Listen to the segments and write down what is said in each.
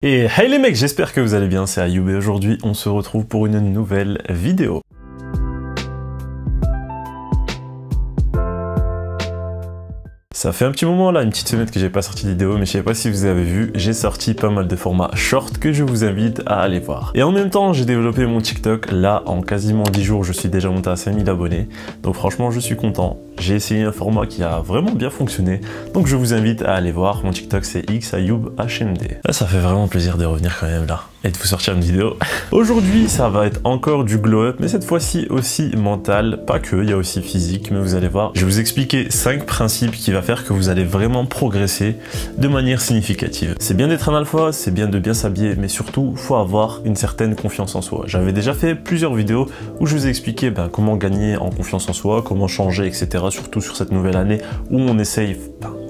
Et hey les mecs, j'espère que vous allez bien, c'est Ayoub et aujourd'hui on se retrouve pour une nouvelle vidéo. Ça fait un petit moment là, une petite semaine que j'ai pas sorti de vidéo, mais je sais pas si vous avez vu, j'ai sorti pas mal de formats short que je vous invite à aller voir. Et en même temps, j'ai développé mon TikTok, là en quasiment 10 jours, je suis déjà monté à 5000 abonnés, donc franchement je suis content. J'ai essayé un format qui a vraiment bien fonctionné, donc je vous invite à aller voir, mon TikTok c'est XAyoubHMD. Là ça fait vraiment plaisir de revenir quand même là, et de vous sortir une vidéo. Aujourd'hui ça va être encore du glow up, mais cette fois-ci aussi mental, pas que, il y a aussi physique, mais vous allez voir, je vais vous expliquer 5 principes qui va faire que vous allez vraiment progresser de manière significative. C'est bien d'être un alpha, c'est bien de bien s'habiller, mais surtout, faut avoir une certaine confiance en soi. J'avais déjà fait plusieurs vidéos où je vous ai expliqué comment gagner en confiance en soi, comment changer, etc. Surtout sur cette nouvelle année où on essaye...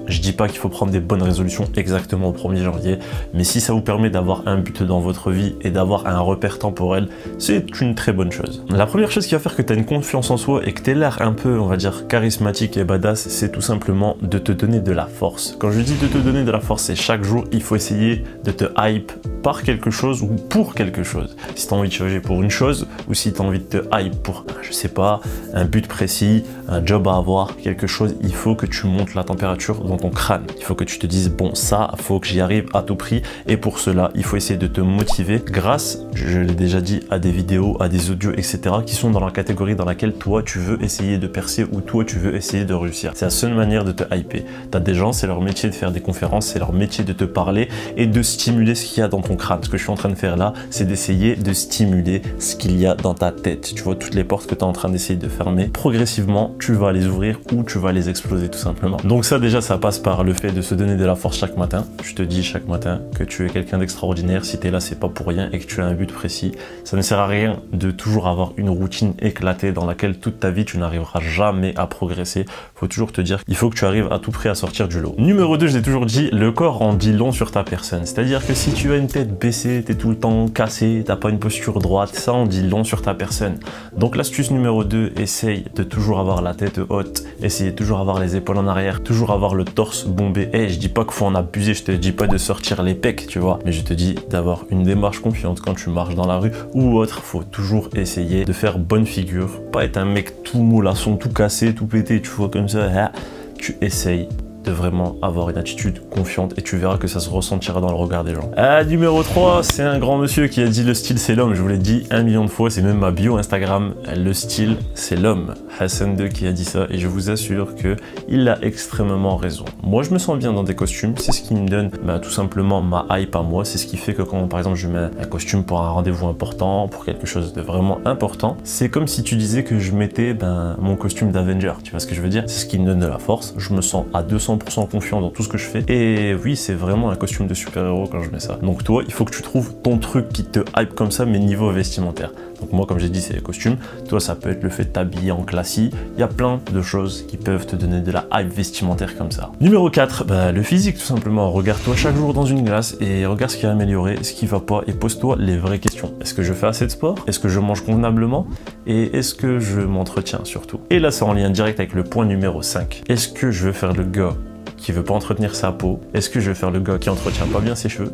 Je dis pas qu'il faut prendre des bonnes résolutions exactement au 1er janvier, mais si ça vous permet d'avoir un but dans votre vie et d'avoir un repère temporel, c'est une très bonne chose. La première chose qui va faire que tu as une confiance en soi et que tu aies l'air un peu, on va dire, charismatique et badass, c'est tout simplement de te donner de la force. Quand je dis de te donner de la force, c'est chaque jour, il faut essayer de te hype par quelque chose ou pour quelque chose. Si tu as envie de changer pour une chose ou si tu as envie de te hype pour, je sais pas, un but précis, un job à avoir, quelque chose, il faut que tu montes la température dans ton crâne. Il faut que tu te dises, bon, ça, faut que j'y arrive à tout prix. Et pour cela, il faut essayer de te motiver grâce, je l'ai déjà dit, à des vidéos, à des audios, etc. qui sont dans la catégorie dans laquelle toi, tu veux essayer de percer ou toi, tu veux essayer de réussir. C'est la seule manière de te hyper. Tu as des gens, c'est leur métier de faire des conférences, c'est leur métier de te parler et de stimuler ce qu'il y a dans ton crâne. Ce que je suis en train de faire là, c'est d'essayer de stimuler ce qu'il y a dans ta tête. Tu vois, toutes les portes que tu es en train d'essayer de fermer, progressivement, tu vas les ouvrir ou tu vas les exploser tout simplement. Donc ça, déjà, ça passe par le fait de se donner de la force chaque matin. Je te dis chaque matin que tu es quelqu'un d'extraordinaire. Si tu es là, c'est pas pour rien et que tu as un but précis. Ça ne sert à rien de toujours avoir une routine éclatée dans laquelle toute ta vie, tu n'arriveras jamais à progresser. Faut toujours te dire qu'il faut que tu arrives à tout prix à sortir du lot. Numéro 2, je l'ai toujours dit, le corps en dit long sur ta personne. C'est-à-dire que si tu as une tête baissée, tu es tout le temps cassé, t'as pas une posture droite, ça en dit long sur ta personne. Donc l'astuce numéro 2, essaye de toujours avoir la tête haute, essaye de toujours avoir les épaules en arrière, toujours avoir le torse bombé. Je dis pas qu'il faut en abuser, je te dis pas de sortir les pecs, tu vois, mais je te dis d'avoir une démarche confiante quand tu marches dans la rue ou autre. Faut toujours essayer de faire bonne figure, pas être un mec tout molasson, tout cassé, tout pété, tu vois, comme ça. Tu essayes de vraiment avoir une attitude confiante et tu verras que ça se ressentira dans le regard des gens. Numéro 3, c'est un grand monsieur qui a dit le style c'est l'homme. Je vous l'ai dit 1 million de fois, c'est même ma bio Instagram. Le style c'est l'homme. Hassan 2 qui a dit ça et je vous assure que il a extrêmement raison. Moi je me sens bien dans des costumes, c'est ce qui me donne tout simplement ma hype à moi. C'est ce qui fait que quand par exemple je mets un costume pour un rendez-vous important, pour quelque chose de vraiment important, c'est comme si tu disais que je mettais mon costume d'Avenger. Tu vois ce que je veux dire? C'est ce qui me donne de la force. Je me sens à 200% confiant dans tout ce que je fais et oui, c'est vraiment un costume de super-héros quand je mets ça. Donc toi, il faut que tu trouves ton truc qui te hype comme ça, mais niveau vestimentaire. Donc moi, comme j'ai dit, c'est les costumes. Toi, ça peut être le fait de t'habiller en classique. Il y a plein de choses qui peuvent te donner de la hype vestimentaire comme ça. Numéro 4, le physique tout simplement. Regarde-toi chaque jour dans une glace et regarde ce qui est amélioré, ce qui va pas et pose-toi les vraies questions. Est-ce que je fais assez de sport? Est-ce que je mange convenablement? Et est-ce que je m'entretiens surtout? Et là, c'est en lien direct avec le point numéro 5. Est-ce que je veux faire le gars qui veut pas entretenir sa peau? Est-ce que je vais faire le gars qui entretient pas bien ses cheveux?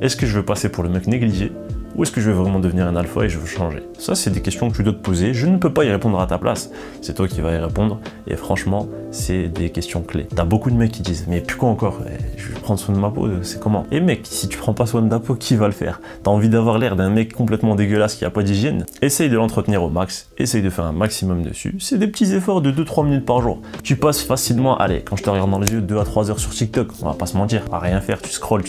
Est-ce que je veux passer pour le mec négligé? Ou est-ce que je veux vraiment devenir un alpha et je veux changer? Ça, c'est des questions que tu dois te poser. Je ne peux pas y répondre à ta place. C'est toi qui vas y répondre. Et franchement, c'est des questions clés. T'as beaucoup de mecs qui disent, mais pourquoi encore? Je vais prendre soin de ma peau, c'est comment? Et mec, si tu prends pas soin de ta peau, qui va le faire? T'as envie d'avoir l'air d'un mec complètement dégueulasse qui a pas d'hygiène? Essaye de l'entretenir au max. Essaye de faire un maximum dessus. C'est des petits efforts de 2-3 minutes par jour. Tu passes facilement, allez, quand je te regarde dans les yeux, 2 à 3 heures sur TikTok. On va pas se mentir. À rien faire. Tu scrolles.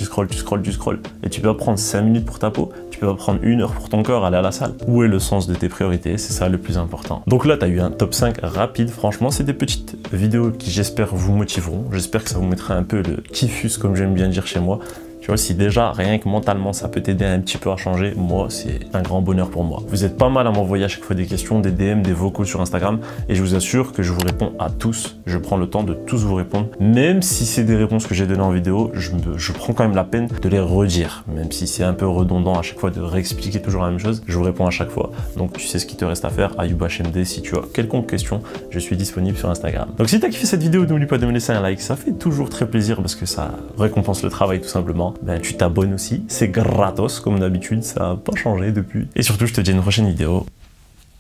Et tu vas prendre 5 minutes pour ta peau. Tu vas prendre 1 heure pour ton corps, aller à la salle. Où est le sens de tes priorités? C'est ça le plus important. Donc là, tu as eu un top 5 rapide. Franchement, c'est des petites vidéos qui, j'espère, vous motiveront. J'espère que ça vous mettra un peu le typhus, comme j'aime bien dire chez moi. Tu vois, si déjà, rien que mentalement, ça peut t'aider un petit peu à changer, moi, c'est un grand bonheur pour moi. Vous êtes pas mal à m'envoyer à chaque fois des questions, des DM, des vocaux sur Instagram, et je vous assure que je vous réponds à tous. Je prends le temps de tous vous répondre. Même si c'est des réponses que j'ai données en vidéo, je prends quand même la peine de les redire. Même si c'est un peu redondant à chaque fois de réexpliquer toujours la même chose, je vous réponds à chaque fois. Donc tu sais ce qu'il te reste à faire, AyoubHMD. Si tu as quelconque question, je suis disponible sur Instagram. Donc si tu as kiffé cette vidéo, n'oublie pas de me laisser un like, ça fait toujours très plaisir parce que ça récompense le travail tout simplement. ben, tu t'abonnes aussi. C'est gratos comme d'habitude, ça n'a pas changé depuis. Et surtout, je te dis à une prochaine vidéo.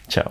Ciao.